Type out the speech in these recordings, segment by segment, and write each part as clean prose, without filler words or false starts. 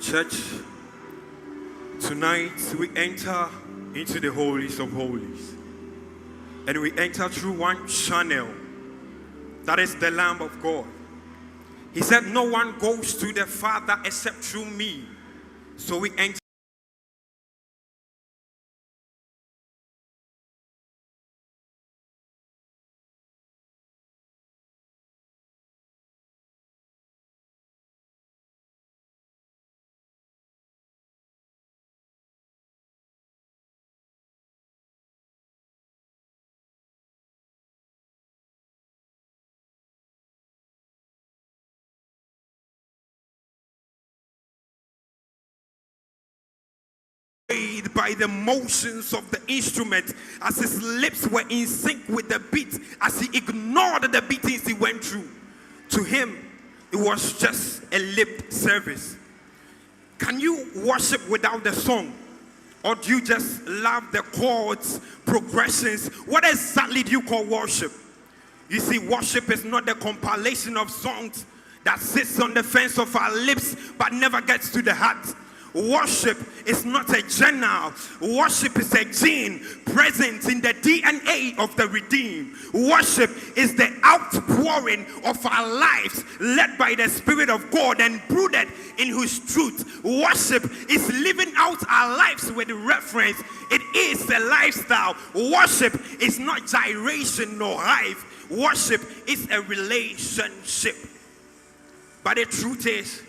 Church, tonight we enter into the holies of holies, and we enter through one channel, that is the Lamb of God. He said no one goes to the Father except through me. So we enter by the motions of the instrument, as his lips were in sync with the beat, as he ignored the beatings he went through. To him, it was just a lip service. Can you worship without the song? Or do you just love the chords, progressions? What exactly do you call worship? You see, worship is not the compilation of songs that sits on the fence of our lips but never gets to the heart. Worship is not a journal. Worship is a gene present in the DNA of the redeemed. Worship is the outpouring of our lives, led by the Spirit of God and rooted in His truth. Worship is living out our lives with reference. It is a lifestyle. Worship is not gyration nor hype. Worship is a relationship. But the truth is,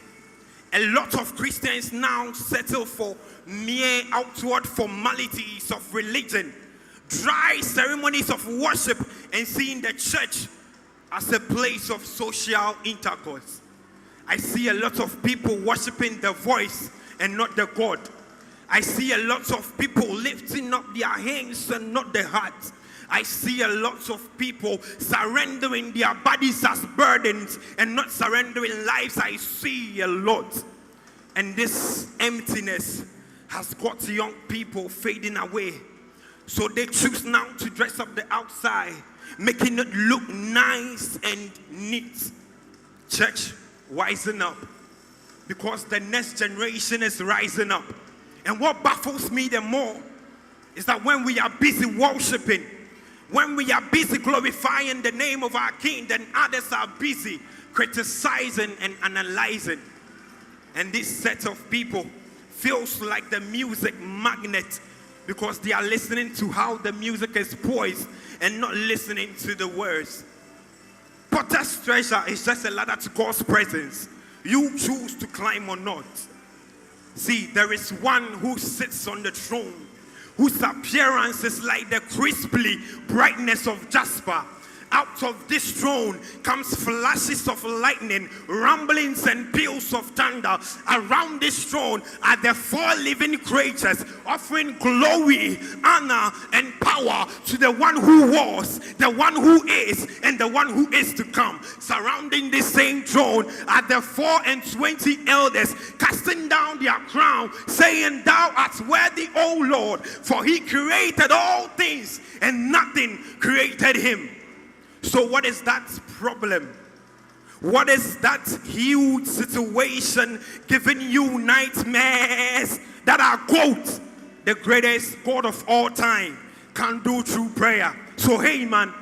a lot of Christians now settle for mere outward formalities of religion, dry ceremonies of worship, and seeing the church as a place of social intercourse. I see a lot of people worshiping the voice and not the God. I see a lot of people lifting up their hands and not the heart. I see a lot of people surrendering their bodies as burdens and not surrendering lives. I see a lot. And this emptiness has got young people fading away. So they choose now to dress up the outside, making it look nice and neat. Church, wisen up. Because the next generation is rising up. And what baffles me the more is that when we are busy worshiping, when we are busy glorifying the name of our King, then others are busy criticizing and analyzing. And this set of people feels like the music magnet because they are listening to how the music is poised and not listening to the words. Potter's treasure is just a ladder to God's presence. You choose to climb or not. See, there is one who sits on the throne, whose appearance is like the crisply brightness of jasper. Out of this throne comes flashes of lightning, rumblings and peals of thunder. Around this throne are the four living creatures, offering glory, honor, and power to the one who was, the one who is, and the one who is to come. Surrounding this same throne are the 24 elders, casting down their crown, saying, "Thou art worthy, O Lord, for He created all things, and nothing created Him." So what is that problem? What is that huge situation giving you nightmares that are, quote, the greatest God of all time can do through prayer? So Haman,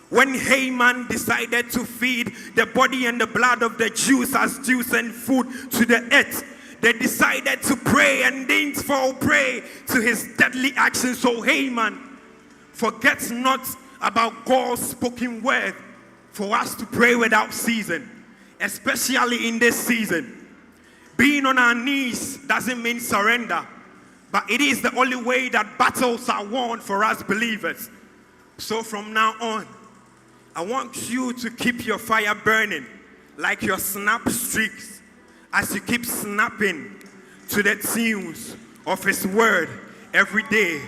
when Haman decided to feed the body and the blood of the Jews as juice and food to the earth, they decided to pray and didn't fall prey to his deadly action. So Haman forgets not about God's spoken word for us to pray without ceasing, especially in this season. Being on our knees doesn't mean surrender, but it is the only way that battles are won for us believers. So from now on, I want you to keep your fire burning like your snap streaks as you keep snapping to the tunes of His word every day.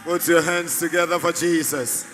Put your hands together for Jesus.